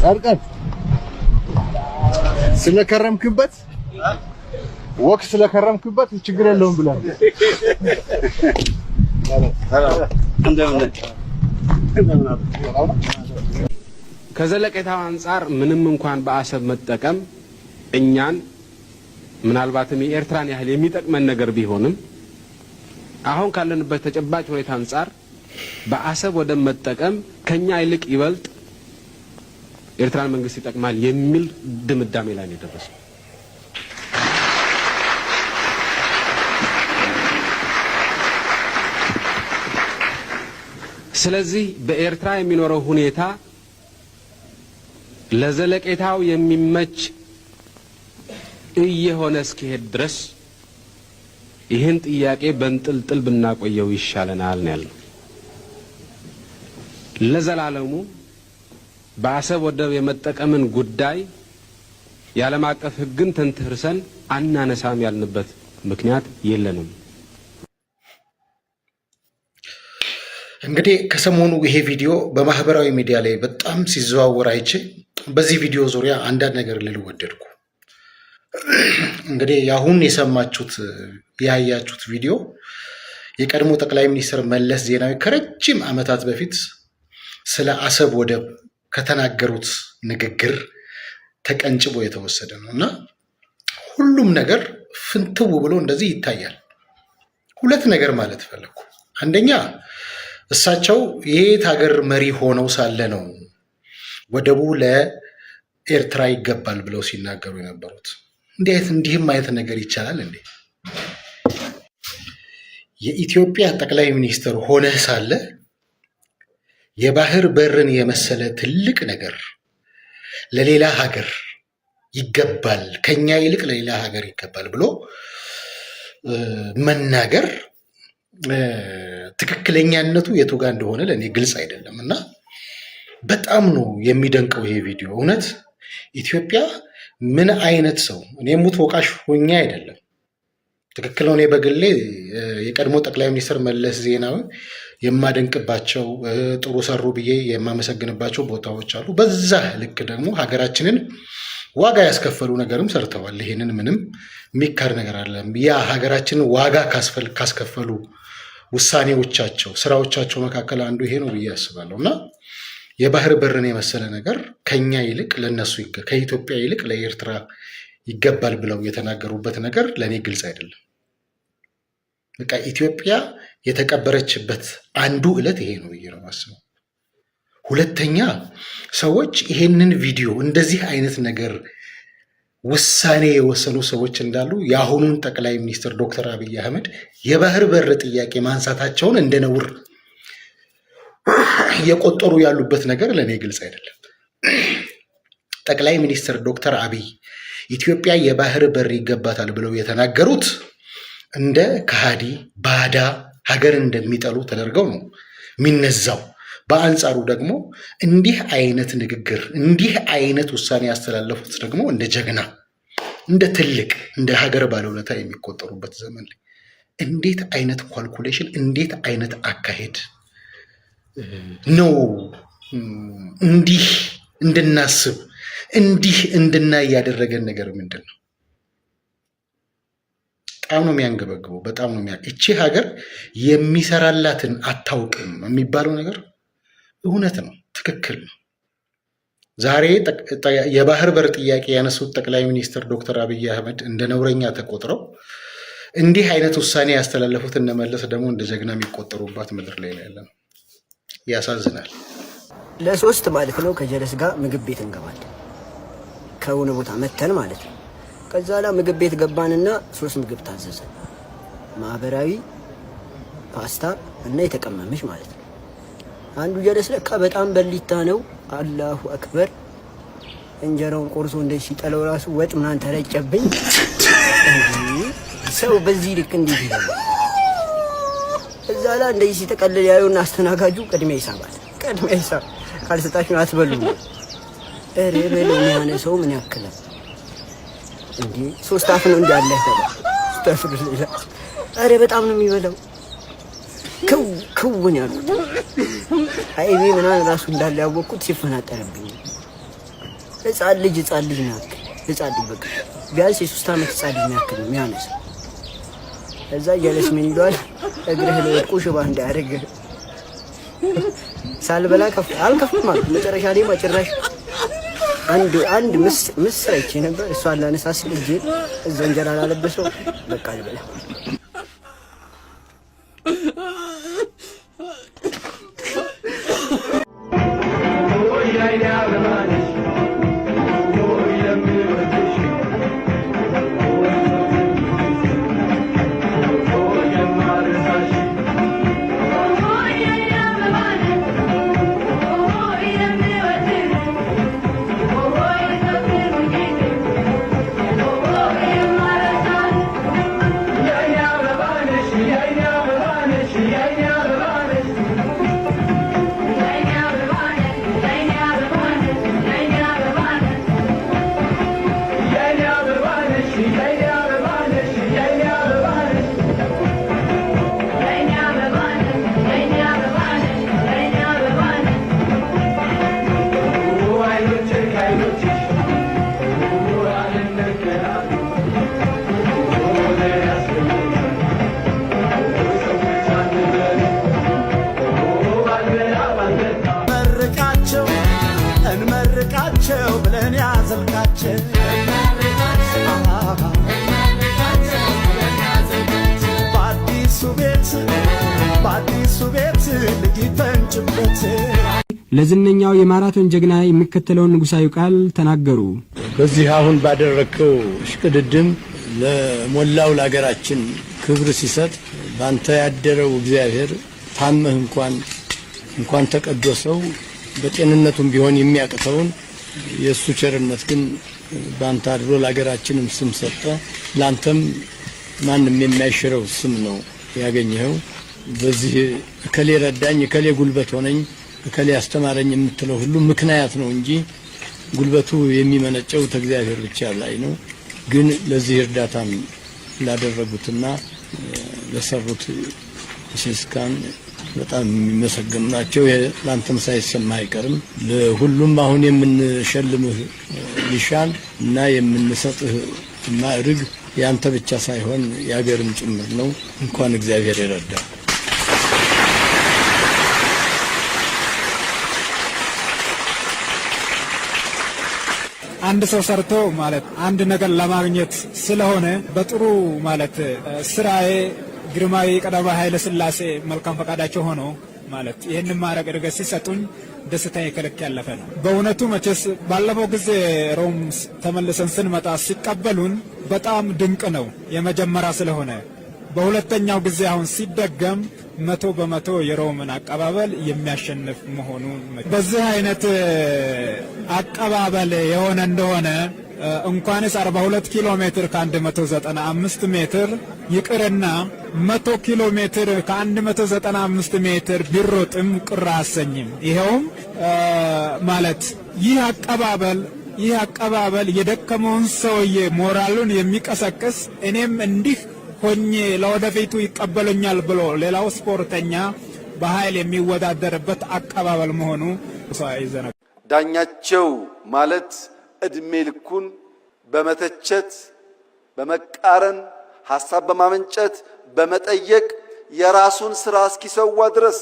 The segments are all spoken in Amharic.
ጻድቃን ስለከረምክበት ወክ ስለከረምክበት ችግር የለውም ብሏል። ከዘለቄታው አንፃር ምንም እንኳን በአሰብ መጠቀም እኛን ምናልባትም የኤርትራን ያህል የሚጠቅመን ነገር ቢሆንም አሁን ካለንበት ተጨባጭ ሁኔታ አንፃር በአሰብ ወደ መጠቀም ከኛ ይልቅ ይበልጥ ኤርትራን መንግስት ይጠቅማል የሚል ድምዳሜ ላይ ነው የደረሰው። ስለዚህ በኤርትራ የሚኖረው ሁኔታ ለዘለቄታው የሚመች እየሆነ እስኪሄድ ድረስ ይህን ጥያቄ በእንጥልጥል ብናቆየው ይሻለናል ነው ያለው። ለዘላለሙ በአሰብ ወደብ የመጠቀምን ጉዳይ የዓለም አቀፍ ሕግን ተንተርሰን አናነሳም ያልንበት ምክንያት የለንም። እንግዲህ ከሰሞኑ ይሄ ቪዲዮ በማህበራዊ ሚዲያ ላይ በጣም ሲዘዋወር አይቼ በዚህ ቪዲዮ ዙሪያ አንዳንድ ነገር ልል ወደድኩ። እንግዲህ ያሁን የሰማችሁት ያያችሁት ቪዲዮ የቀድሞ ጠቅላይ ሚኒስትር መለስ ዜናዊ ከረጅም ዓመታት በፊት ስለ አሰብ ወደብ ከተናገሩት ንግግር ተቀንጭቦ የተወሰደ ነው እና ሁሉም ነገር ፍንትው ብሎ እንደዚህ ይታያል። ሁለት ነገር ማለት ፈለኩ። አንደኛ እሳቸው የት ሀገር መሪ ሆነው ሳለ ነው ወደቡ ለኤርትራ ይገባል ብለው ሲናገሩ የነበሩት? እንዲህም አይነት ነገር ይቻላል እንዴ? የኢትዮጵያ ጠቅላይ ሚኒስትር ሆነህ ሳለ የባህር በርን የመሰለ ትልቅ ነገር ለሌላ ሀገር ይገባል፣ ከኛ ይልቅ ለሌላ ሀገር ይገባል ብሎ መናገር ትክክለኛነቱ የቱ ጋር እንደሆነ ለእኔ ግልጽ አይደለም እና በጣም ነው የሚደንቀው ይሄ ቪዲዮ። እውነት ኢትዮጵያ ምን አይነት ሰው፣ እኔ ሙት ወቃሽ ሆኜ አይደለም፣ ትክክል ነው። እኔ በግሌ የቀድሞ ጠቅላይ ሚኒስትር መለስ ዜናዊ የማደንቅባቸው ጥሩ ሰሩ ብዬ የማመሰግንባቸው ቦታዎች አሉ። በዛ ልክ ደግሞ ሀገራችንን ዋጋ ያስከፈሉ ነገርም ሰርተዋል። ይሄንን ምንም የሚካድ ነገር አለም። ያ ሀገራችንን ዋጋ ካስከፈሉ ውሳኔዎቻቸው፣ ስራዎቻቸው መካከል አንዱ ይሄ ነው ብዬ አስባለሁ እና የባህር በርን የመሰለ ነገር ከኛ ይልቅ ለነሱ ከኢትዮጵያ ይልቅ ለኤርትራ ይገባል ብለው የተናገሩበት ነገር ለእኔ ግልጽ አይደለም። በቃ ኢትዮጵያ የተቀበረችበት አንዱ ዕለት ይሄ ነው ብዬ ነው የማስበው። ሁለተኛ ሰዎች ይሄንን ቪዲዮ እንደዚህ አይነት ነገር ውሳኔ የወሰኑ ሰዎች እንዳሉ የአሁኑን ጠቅላይ ሚኒስትር ዶክተር አብይ አህመድ የባህር በር ጥያቄ ማንሳታቸውን እንደ ነውር እየቆጠሩ ያሉበት ነገር ለእኔ ግልጽ አይደለም። ጠቅላይ ሚኒስትር ዶክተር አብይ ኢትዮጵያ የባህር በር ይገባታል ብለው የተናገሩት እንደ ከሃዲ ባዳ ሀገር እንደሚጠሉ ተደርገው ነው የሚነዛው። በአንጻሩ ደግሞ እንዲህ አይነት ንግግር እንዲህ አይነት ውሳኔ ያስተላለፉት ደግሞ እንደ ጀግና፣ እንደ ትልቅ፣ እንደ ሀገር ባለውለታ የሚቆጠሩበት ዘመን ላይ እንዴት አይነት ኳልኩሌሽን፣ እንዴት አይነት አካሄድ ነው እንዲህ እንድናስብ እንዲህ እንድናይ ያደረገን ነገር ምንድን ነው? በጣም ነው የሚያንገበግበው። በጣም ነው እቺ ሀገር የሚሰራላትን አታውቅም የሚባለው ነገር እውነት ነው፣ ትክክል ነው። ዛሬ የባህር በር ጥያቄ ያነሱት ጠቅላይ ሚኒስትር ዶክተር አብይ አህመድ እንደ ነውረኛ ተቆጥረው እንዲህ አይነት ውሳኔ ያስተላለፉት እነመለስ ደግሞ እንደ ጀግና የሚቆጠሩባት ምድር ላይ ነው ያለነው። ያሳዝናል። ለሶስት ማለት ነው ከጀለስ ጋር ምግብ ቤት እንገባለን። ከሆነ ቦታ መተን ማለት ነው። ከዛ ላይ ምግብ ቤት ገባንና 3 ምግብ ታዘዘን። ማህበራዊ፣ ፓስታ እና የተቀመመች ማለት ነው። አንዱ ጀለስ ለካ በጣም በሊታ ነው። አላሁ አክበር። እንጀራውን ቆርሶ እንደዚህ ሲጠለው ራሱ ወጥ ምናምን ተረጨብኝ። ሰው በዚህ ልክ እንዴት ይላል? እዛ ላይ እንደዚህ ሲተቀልል ያዩና አስተናጋጁ ቅድሚያ ይሳባል። ቅድሚያ ይሳብ ካልሰጣችሁ አትበሉም። እሬ በለው የሚያነ ሰው ምን ያክላል እንዴ? 3 አፍ ነው እንዳለ ተፈር ሌላ። አረ በጣም ነው የሚበላው። ክውን ያሉት አይቤ ምናምን ራሱ እንዳለ ያወቅኩት ሲፈናጠርብኝ ህፃን ልጅ ነው ህፃን ልጅ በቃ ቢያንስ የ3 ዓመት ህፃን ልጅ ያክል ነው የሚያነሳው። እዛ ጀለስ ምን ይሏል እግርህ ለወድቆ ሽባ እንዳያደርግ ሳልበላ አልከፍም ማለት መጨረሻ ላይ ማጭራሽ አንድ ምስር አይቼ ነበር። እሷ አላነሳስ ልጅ እዛ እንጀራ ላለበሰው በቃ አልበላ እንመርቃቸው ብለን ያዘልቃቸው በአዲሱ ቤት ልጅ ፈንጭበት። ለዝነኛው የማራቶን ጀግና የሚከተለውን ንጉሳዊ ቃል ተናገሩ። በዚህ አሁን ባደረከው ሽቅድድም ለሞላው ለሀገራችን ክብር ሲሰጥ ባንተ ያደረው እግዚአብሔር ታመህ እንኳን ተቀደሰው በጤንነቱም ቢሆን የሚያቅተውን የሱ ቸርነት ግን ባንተ አድሮ ለሀገራችንም ስም ሰጠ። ላንተም ማንም የማይሽረው ስም ነው ያገኘው። በዚህ እከሌ ረዳኝ፣ እከሌ ጉልበት ሆነኝ፣ እከሌ አስተማረኝ የምትለው ሁሉ ምክንያት ነው እንጂ ጉልበቱ የሚመነጨው ከእግዚአብሔር ብቻ ላይ ነው። ግን ለዚህ እርዳታም ላደረጉትና ለሰሩት ሲስካን በጣም የሚመሰገኑ ናቸው። ላንተም ሳይሰማ አይቀርም። ለሁሉም አሁን የምንሸልምህ ኒሻን እና የምንሰጥህ ማዕረግ ያንተ ብቻ ሳይሆን የሀገርም ጭምር ነው። እንኳን እግዚአብሔር ይረዳ። አንድ ሰው ሰርቶ ማለት አንድ ነገር ለማግኘት ስለሆነ በጥሩ ማለት ስራዬ ግርማዊ ቀዳማዊ ኃይለ ሥላሴ መልካም ፈቃዳቸው ሆኖ ማለት ይሄንን ማረግ እድገት ሲሰጡኝ ደስታዬ ከልክ ያለፈ ነው። በእውነቱ መቼስ ባለፈው ጊዜ ሮም ተመልሰን ስንመጣ ሲቀበሉን በጣም ድንቅ ነው የመጀመሪያ ስለሆነ። በሁለተኛው ጊዜ አሁን ሲደገም 100% የሮምን አቀባበል የሚያሸንፍ መሆኑ በዚህ አይነት አቀባበል የሆነ እንደሆነ እንኳንስ 42 ኪሎ ሜትር ከ195 ሜትር ይቅርና 100 ኪሎ ሜትር ከ195 ሜትር ቢሮጥም ቅር አሰኝም። ይሄውም ማለት ይህ አቀባበል የደከመውን ሰውዬ ሞራሉን የሚቀሰቅስ እኔም እንዲህ ሆኜ ለወደፊቱ ይቀበሉኛል ብሎ ሌላው ስፖርተኛ በኃይል የሚወዳደርበት አቀባበል መሆኑ ሳይዘነ ዳኛቸው ማለት እድሜ ልኩን በመተቸት በመቃረን ሐሳብ በማመንጨት በመጠየቅ የራሱን ስራ እስኪሰዋ ድረስ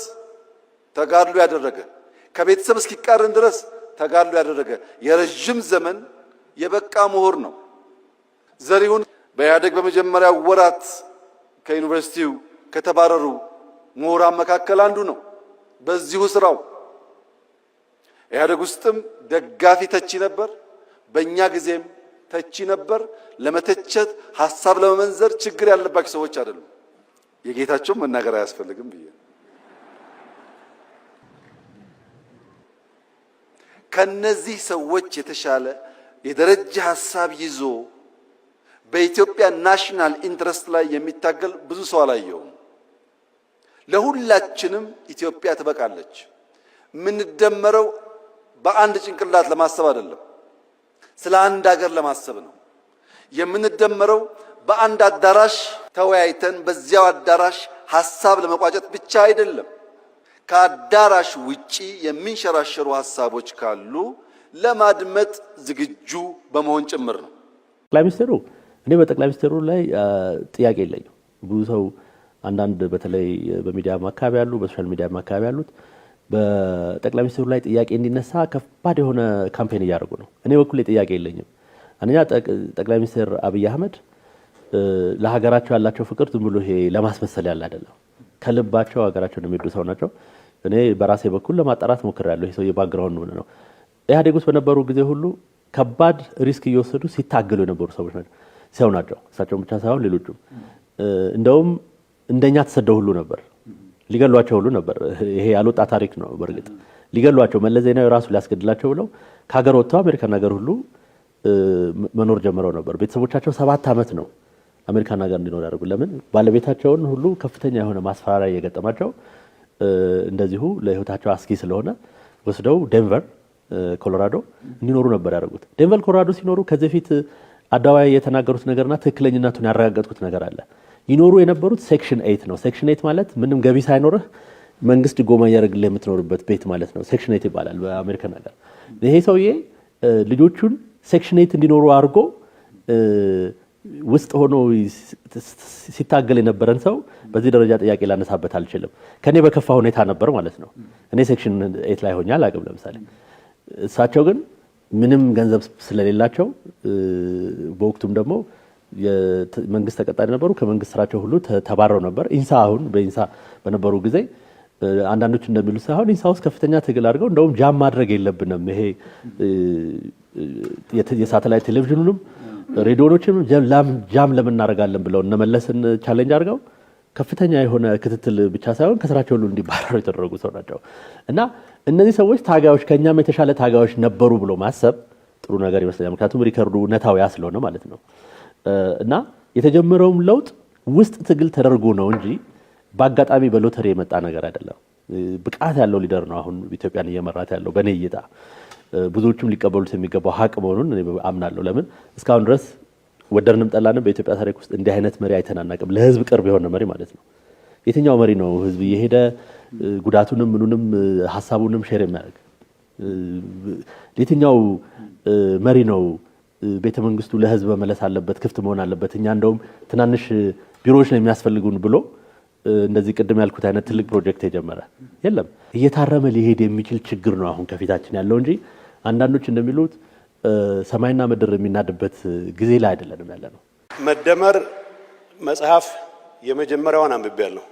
ተጋድሎ ያደረገ ከቤተሰብ እስኪቃረን ድረስ ተጋድሎ ያደረገ የረጅም ዘመን የበቃ ምሁር ነው። ዘሪሁን በኢህአዴግ በመጀመሪያ ወራት ከዩኒቨርሲቲው ከተባረሩ ምሁራን መካከል አንዱ ነው። በዚሁ ስራው ኢህአዴግ ውስጥም ደጋፊ ተቺ ነበር። በእኛ ጊዜም ተቺ ነበር። ለመተቸት ሐሳብ ለመመንዘር ችግር ያለባቸው ሰዎች አይደሉም። የጌታቸው መናገር አያስፈልግም ብዬ ከነዚህ ሰዎች የተሻለ የደረጃ ሐሳብ ይዞ በኢትዮጵያ ናሽናል ኢንትረስት ላይ የሚታገል ብዙ ሰው አላየውም። ለሁላችንም ኢትዮጵያ ትበቃለች። የምንደመረው በአንድ ጭንቅላት ለማሰብ አይደለም፣ ስለ አንድ ሀገር ለማሰብ ነው። የምንደመረው በአንድ አዳራሽ ተወያይተን በዚያው አዳራሽ ሐሳብ ለመቋጨት ብቻ አይደለም። ከአዳራሽ ውጪ የሚንሸራሸሩ ሐሳቦች ካሉ ለማድመጥ ዝግጁ በመሆን ጭምር ነው። ጠቅላይ ሚኒስትሩ እኔ በጠቅላይ ሚኒስትሩ ላይ ጥያቄ የለኝም። ብዙ ሰው አንዳንድ በተለይ በሚዲያ አካባቢ ያሉ በሶሻል ሚዲያ አካባቢ ያሉት በጠቅላይ ሚኒስትሩ ላይ ጥያቄ እንዲነሳ ከባድ የሆነ ካምፔን እያደረጉ ነው። እኔ በኩል ጥያቄ የለኝም። አንደኛ ጠቅላይ ሚኒስትር አብይ አህመድ ለሀገራቸው ያላቸው ፍቅር ዝም ብሎ ይሄ ለማስመሰል ያለ አይደለም። ከልባቸው ሀገራቸውን የሚወዱ ሰው ናቸው። እኔ በራሴ በኩል ለማጣራት ሞክሬያለሁ። ይሄ ሰው የባክግራውንድ ነው። ኢህአዴግ ውስጥ በነበሩ ጊዜ ሁሉ ከባድ ሪስክ እየወሰዱ ሲታገሉ የነበሩ ሰዎች ናቸው። እሳቸውን ብቻ ሳይሆን ሌሎቹም እንደውም እንደኛ ተሰደው ሁሉ ነበር። ሊገሏቸው ሁሉ ነበር። ይሄ ያልወጣ ታሪክ ነው። በእርግጥ ሊገሏቸው መለስ ዜናዊ ራሱ ሊያስገድላቸው ብለው ከሀገር ወጥተው አሜሪካን ሀገር ሁሉ መኖር ጀምረው ነበር። ቤተሰቦቻቸው 7 ዓመት ነው አሜሪካን ሀገር እንዲኖር ያደርጉ። ለምን ባለቤታቸውን ሁሉ ከፍተኛ የሆነ ማስፈራሪያ እየገጠማቸው እንደዚሁ ለህይወታቸው አስጊ ስለሆነ ወስደው ዴንቨር ኮሎራዶ እንዲኖሩ ነበር ያደርጉት። ዴንቨር ኮሎራዶ ሲኖሩ ከዚህ በፊት አደባባይ የተናገሩት ነገርና ትክክለኛነቱን ያረጋገጥኩት ነገር አለ። ይኖሩ የነበሩት ሴክሽን 8 ነው። ሴክሽን 8 ማለት ምንም ገቢ ሳይኖርህ መንግስት ድጎማ እያደረግልህ የምትኖርበት ቤት ማለት ነው። ሴክሽን 8 ይባላል በአሜሪካን ሀገር። ይሄ ሰውዬ ልጆቹን ሴክሽን 8 እንዲኖሩ አድርጎ ውስጥ ሆኖ ሲታገል የነበረን ሰው በዚህ ደረጃ ጥያቄ ላነሳበት አልችልም። ከኔ በከፋ ሁኔታ ነበር ማለት ነው። እኔ ሴክሽን 8 ላይ ሆኜ አላውቅም ለምሳሌ። እሳቸው ግን ምንም ገንዘብ ስለሌላቸው በወቅቱም ደግሞ የመንግስት ተቀጣሪ ነበሩ። ከመንግስት ስራቸው ሁሉ ተባረው ነበር። ኢንሳ አሁን በኢንሳ በነበሩ ጊዜ አንዳንዶች እንደሚሉት ሳይሆን ኢንሳ ውስጥ ከፍተኛ ትግል አድርገው እንደውም ጃም ማድረግ የለብንም ይሄ የሳተላይት ቴሌቪዥኑንም ሬዲዮኖችም ጃም ለምን እናደርጋለን ብለው እነመለስን ቻሌንጅ አድርገው ከፍተኛ የሆነ ክትትል ብቻ ሳይሆን ከስራቸው ሁሉ እንዲባረሩ የተደረጉ ሰው ናቸው። እና እነዚህ ሰዎች ታጋዮች ከኛም የተሻለ ታጋዮች ነበሩ ብሎ ማሰብ ጥሩ ነገር ይመስለኛል። ምክንያቱም ሪከርዱ እውነታው ያ ስለሆነ ማለት ነው። እና የተጀመረውም ለውጥ ውስጥ ትግል ተደርጎ ነው እንጂ በአጋጣሚ በሎተሪ የመጣ ነገር አይደለም። ብቃት ያለው ሊደር ነው አሁን ኢትዮጵያን እየመራት ያለው በኔ እይታ። ብዙዎቹም ሊቀበሉት የሚገባው ሀቅ መሆኑን እኔ አምናለሁ። ለምን እስካሁን ድረስ ወደድንም ጠላንም በኢትዮጵያ ታሪክ ውስጥ እንዲህ አይነት መሪ አይተናናቅም። ለህዝብ ቅርብ የሆነ መሪ ማለት ነው። የትኛው መሪ ነው ህዝብ እየሄደ ጉዳቱንም ምኑንም ሀሳቡንም ሼር የሚያደርግ? የትኛው መሪ ነው ቤተ መንግስቱ ለህዝብ መመለስ አለበት፣ ክፍት መሆን አለበት፣ እኛ እንደውም ትናንሽ ቢሮዎች ነው የሚያስፈልጉን ብሎ እንደዚህ ቅድም ያልኩት አይነት ትልቅ ፕሮጀክት የጀመረ? የለም። እየታረመ ሊሄድ የሚችል ችግር ነው አሁን ከፊታችን ያለው እንጂ አንዳንዶች እንደሚሉት ሰማይና ምድር የሚናድበት ጊዜ ላይ አይደለንም ያለ ነው። መደመር መጽሐፍ የመጀመሪያውን አንብቤያለሁ።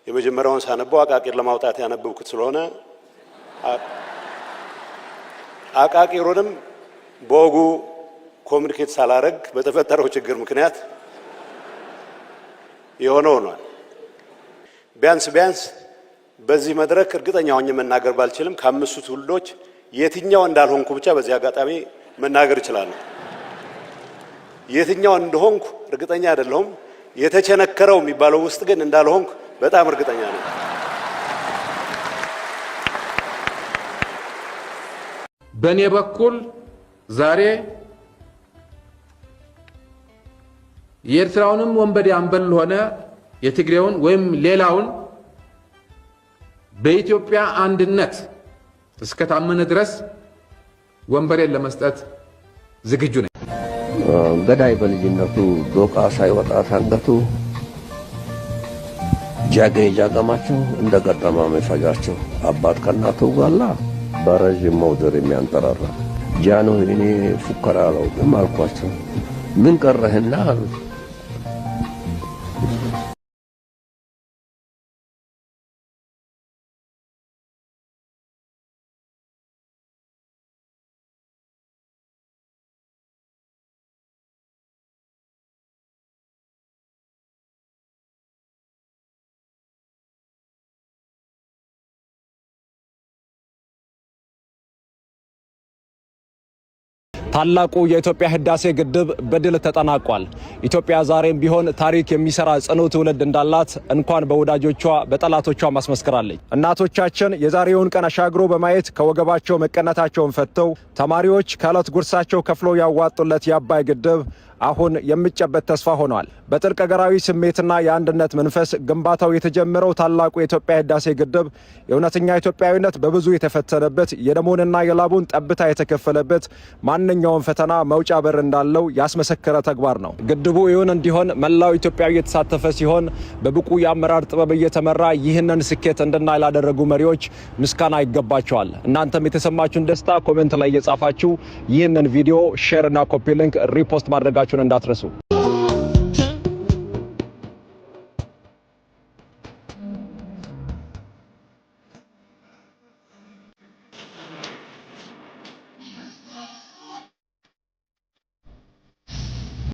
የመጀመሪያውን ሳነበው አቃቂር ለማውጣት ያነበብኩት ስለሆነ አቃቂሩንም በወጉ ኮሚኒኬት ሳላረግ በተፈጠረው ችግር ምክንያት የሆነ ሆኗል። ቢያንስ በዚህ መድረክ እርግጠኛ ሆኜ መናገር ባልችልም ከአምስቱ ትውልዶች የትኛው እንዳልሆንኩ ብቻ በዚህ አጋጣሚ መናገር እችላለሁ። የትኛው እንደሆንኩ እርግጠኛ አይደለሁም። የተቸነከረው የሚባለው ውስጥ ግን እንዳልሆንኩ በጣም እርግጠኛ ነኝ። በእኔ በኩል ዛሬ የኤርትራውንም ወንበዴ አንበል ሆነ የትግሬውን ወይም ሌላውን በኢትዮጵያ አንድነት እስከታመነ ድረስ ወንበሬን ለመስጠት ዝግጁ ነኝ። ገዳይ በልጅነቱ ዶቃ ሳይወጣ ታገቱ ጃገኝ ጃገማቸው እንደ ገጠማ መፈጃቸው አባት ከናቱ ጋላ በረዥም መውደር የሚያንጠራራ ጃኖ እኔ ፉከራ አላውቅም አልኳቸው። ምን ቀረህና አሉት። ታላቁ የኢትዮጵያ ህዳሴ ግድብ በድል ተጠናቋል። ኢትዮጵያ ዛሬም ቢሆን ታሪክ የሚሰራ ጽኑ ትውልድ እንዳላት እንኳን በወዳጆቿ በጠላቶቿ ማስመስከራለች። እናቶቻችን የዛሬውን ቀን አሻግሮ በማየት ከወገባቸው መቀነታቸውን ፈተው ተማሪዎች ከዕለት ጉርሳቸው ከፍለው ያዋጡለት የአባይ ግድብ አሁን የሚጨበት ተስፋ ሆኗል። በጥልቅ ሀገራዊ ስሜትና የአንድነት መንፈስ ግንባታው የተጀመረው ታላቁ የኢትዮጵያ ህዳሴ ግድብ የእውነተኛ ኢትዮጵያዊነት በብዙ የተፈተነበት የደሙንና የላቡን ጠብታ የተከፈለበት ማንኛውም ፈተና መውጫ በር እንዳለው ያስመሰከረ ተግባር ነው። ግድቡ ይሁን እንዲሆን መላው ኢትዮጵያዊ የተሳተፈ ሲሆን በብቁ የአመራር ጥበብ እየተመራ ይህንን ስኬት እንድናይ ላደረጉ መሪዎች ምስጋና ይገባቸዋል። እናንተም የተሰማችሁን ደስታ ኮሜንት ላይ እየጻፋችሁ ይህንን ቪዲዮ ሼር እና ኮፒ ሊንክ ሪፖስት ማድረጋችሁን እንዳትረሱ።